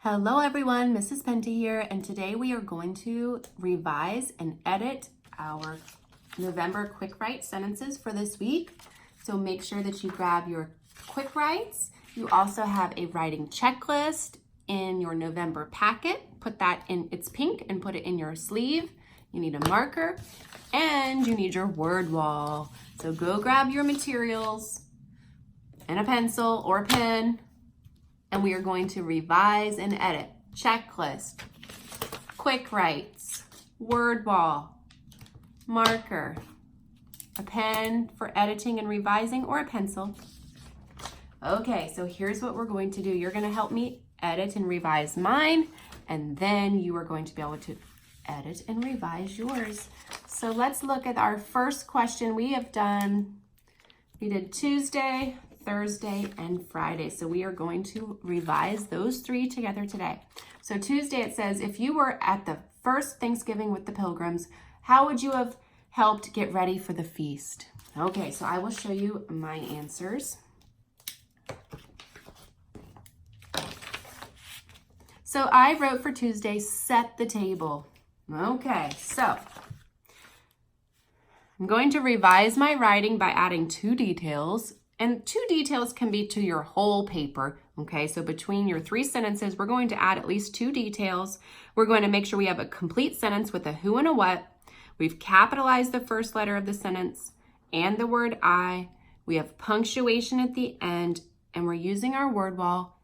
Hello everyone, Mrs. Penty here, and today we are going to revise and edit our November quick write sentences for this week. So make sure that you grab your quick writes. You also have a writing checklist in your November packet. Put that in, it's pink, and put it in your sleeve. You need a marker and you need your word wall. So go grab your materials and a pencil or a pen. And we are going to revise and edit. Checklist, quick writes, word wall, marker, a pen for editing and revising, or a pencil. Okay, so here's what we're going to do. You're going to help me edit and revise mine, and then you are going to be able to edit and revise yours. So let's look at our first question. We did Tuesday, Thursday, and Friday. So we are going to revise those three together today. So Tuesday, it says, if you were at the first Thanksgiving with the Pilgrims, how would you have helped get ready for the feast? Okay, so I will show you my answers. So I wrote for Tuesday, set the table. Okay, so I'm going to revise my writing by adding 2 details. And 2 details can be to your whole paper, okay? So between your 3 sentences, we're going to add at least 2 details. We're going to make sure we have a complete sentence with a who and a what. We've capitalized the first letter of the sentence and the word I. We have punctuation at the end, and we're using our word wall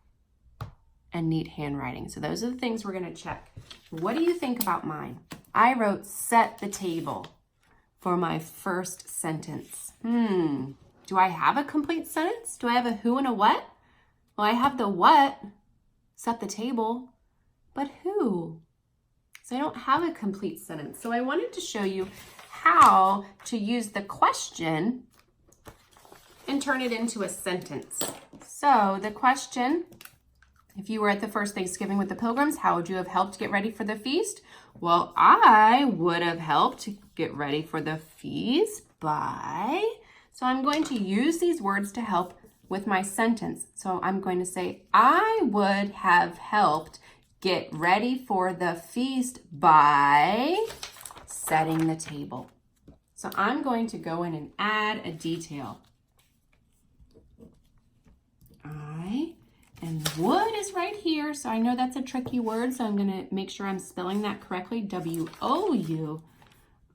and neat handwriting. So those are the things we're gonna check. What do you think about mine? I wrote set the table for my first sentence. Do I have a complete sentence? Do I have a who and a what? Well, I have the what, set the table, but who? So I don't have a complete sentence. So I wanted to show you how to use the question and turn it into a sentence. So the question, if you were at the first Thanksgiving with the Pilgrims, how would you have helped get ready for the feast? Well, I would have helped get ready for the feast by... So I'm going to use these words to help with my sentence. So I'm going to say, I would have helped get ready for the feast by setting the table. So I'm going to go in and add a detail. And would is right here. So I know that's a tricky word, so I'm going to make sure I'm spelling that correctly. W-O-U.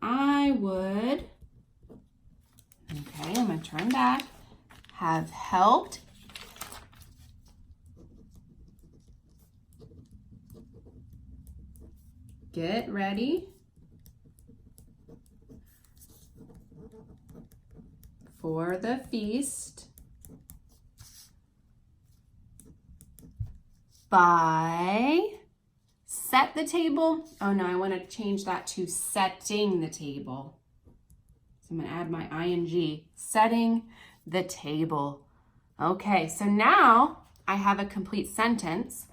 I would... Okay, I'm going to turn back. Have helped get ready for the feast by set the table. Oh no, I want to change that to setting the table. I'm going to add my ing, setting the table. Okay, so now I have a complete sentence.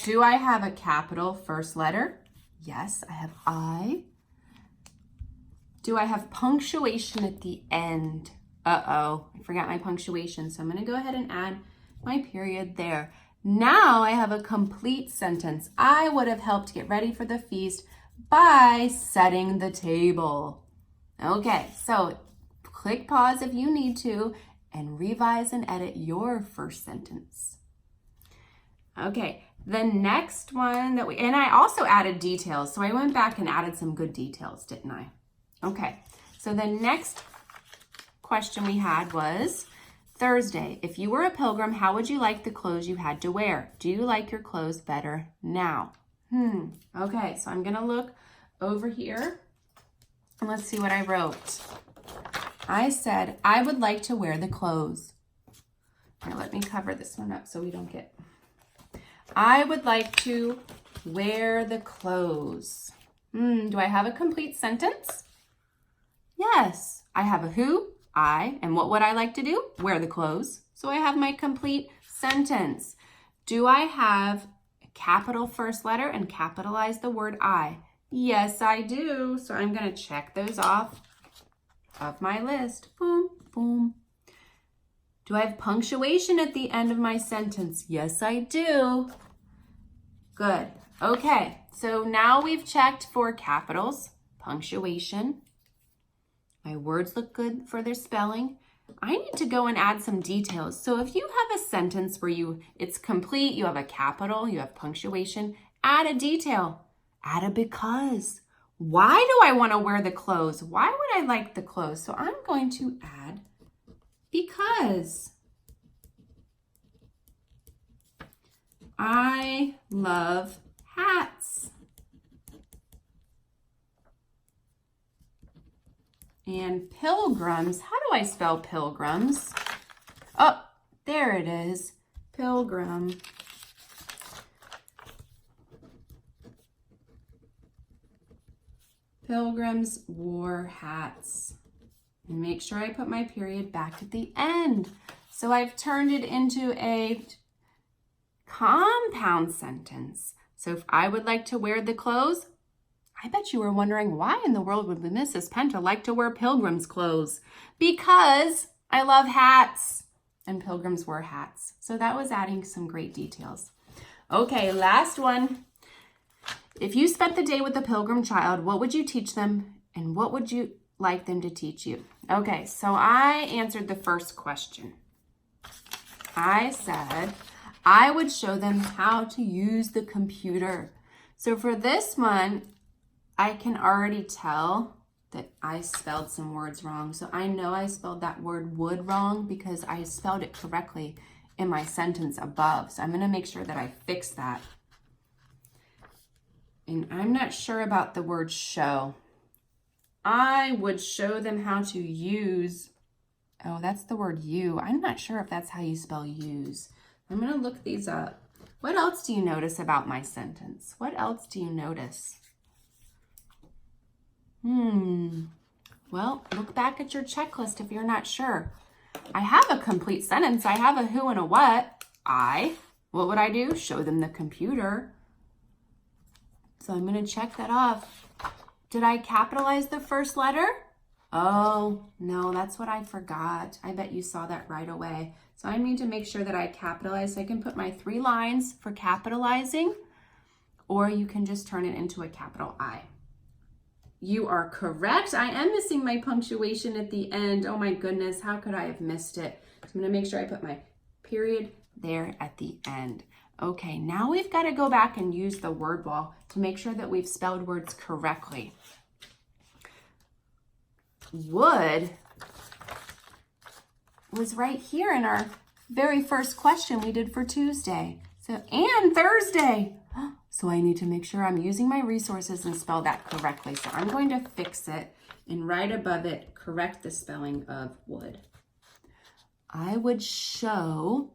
Do I have a capital first letter? Yes, I have I. Do I have punctuation at the end? Uh-oh, I forgot my punctuation, so I'm going to go ahead and add my period there. Now I have a complete sentence. I would have helped get ready for the feast by setting the table. Okay, so click pause if you need to and revise and edit your first sentence. Okay, the next one and I also added details. So I went back and added some good details, didn't I? Okay, so the next question we had was Thursday. If you were a pilgrim, how would you like the clothes you had to wear? Do you like your clothes better now? Okay, so I'm gonna look over here and let's see what I wrote. I said, I would like to wear the clothes. Here, let me cover this one up so we don't get... I would like to wear the clothes. Do I have a complete sentence? Yes, I have a who, I, and what would I like to do? Wear the clothes. So I have my complete sentence. Do I have capital first letter and capitalize the word I? Yes, I do. So I'm going to check those off of my list. Boom, boom. Do I have punctuation at the end of my sentence? Yes, I do. Good. Okay, so now we've checked for capitals, punctuation. My words look good for their spelling. I need to go and add some details. So if you have a sentence where it's complete, you have a capital, you have punctuation, add a detail. Add a because. Why do I want to wear the clothes? Why would I like the clothes? So I'm going to add because. I love hats. And pilgrims, how do I spell pilgrims? Oh, there it is, pilgrim. Pilgrims wore hats. And make sure I put my period back at the end. So I've turned it into a compound sentence. So if I would like to wear the clothes, I bet you were wondering why in the world would Mrs. Penta like to wear pilgrim's clothes? Because I love hats and pilgrims wear hats. So that was adding some great details. Okay, last one. If you spent the day with a pilgrim child, what would you teach them and what would you like them to teach you? Okay, so I answered the first question. I said I would show them how to use the computer. So for this one, I can already tell that I spelled some words wrong. So I know I spelled that word would wrong because I spelled it correctly in my sentence above. So I'm going to make sure that I fix that. And I'm not sure about the word show. I would show them how to use. Oh, that's the word you. I'm not sure if that's how you spell use. I'm going to look these up. What else do you notice about my sentence? What else do you notice? Well, look back at your checklist if you're not sure. I have a complete sentence. I have a who and a what. What would I do? Show them the computer. So I'm going to check that off. Did I capitalize the first letter? Oh, no, that's what I forgot. I bet you saw that right away. So I need to make sure that I capitalize. So I can put my 3 lines for capitalizing, or you can just turn it into a capital I. You are correct. I am missing my punctuation at the end. Oh my goodness, how could I have missed it? So I'm going to make sure I put my period there at the end. Okay, now we've got to go back and use the word wall to make sure that we've spelled words correctly. Would was right here in our very first question we did for Tuesday. And Thursday. So I need to make sure I'm using my resources and spell that correctly. So I'm going to fix it and right above it, correct the spelling of would. I would show,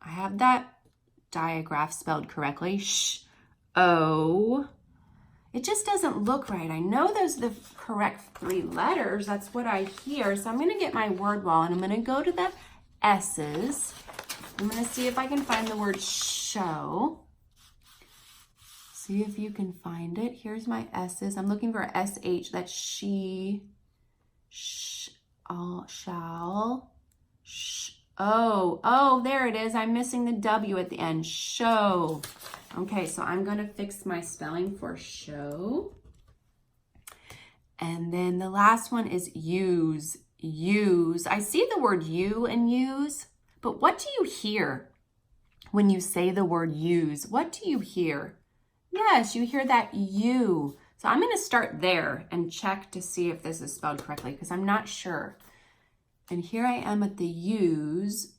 I have that diagraph spelled correctly. It just doesn't look right. I know those are the correct 3 letters. That's what I hear. So I'm going to get my word wall and I'm going to go to the S's. I'm going to see if I can find the word show. See if you can find it. Here's my S's. I'm looking for SH. That's she, shall, Oh, there it is. I'm missing the W at the end. Show. Okay, so I'm going to fix my spelling for show. And then the last one is use. Use. I see the word you and use, but what do you hear when you say the word use? What do you hear? Yes, you hear that you. So I'm going to start there and check to see if this is spelled correctly because I'm not sure. And here I am at the use.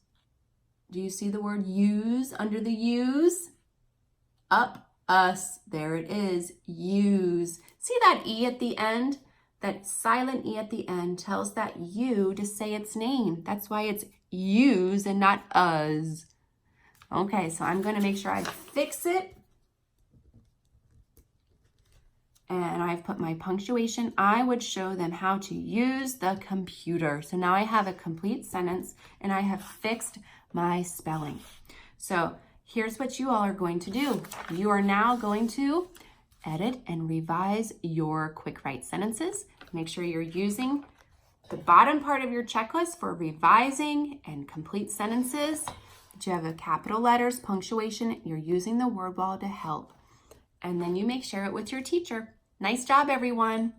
Do you see the word use under the use? Up, us, there it is, use. See that E at the end? That silent E at the end tells that you to say its name. That's why it's use and not us. Okay, so I'm going to make sure I fix it. And I've put my punctuation. I would show them how to use the computer. So now I have a complete sentence and I have fixed my spelling. So here's what you all are going to do. You are now going to edit and revise your quick write sentences. Make sure you're using the bottom part of your checklist for revising and complete sentences, that you have the capital letters, punctuation, you're using the word wall to help. And then you make share it with your teacher. Nice job, everyone.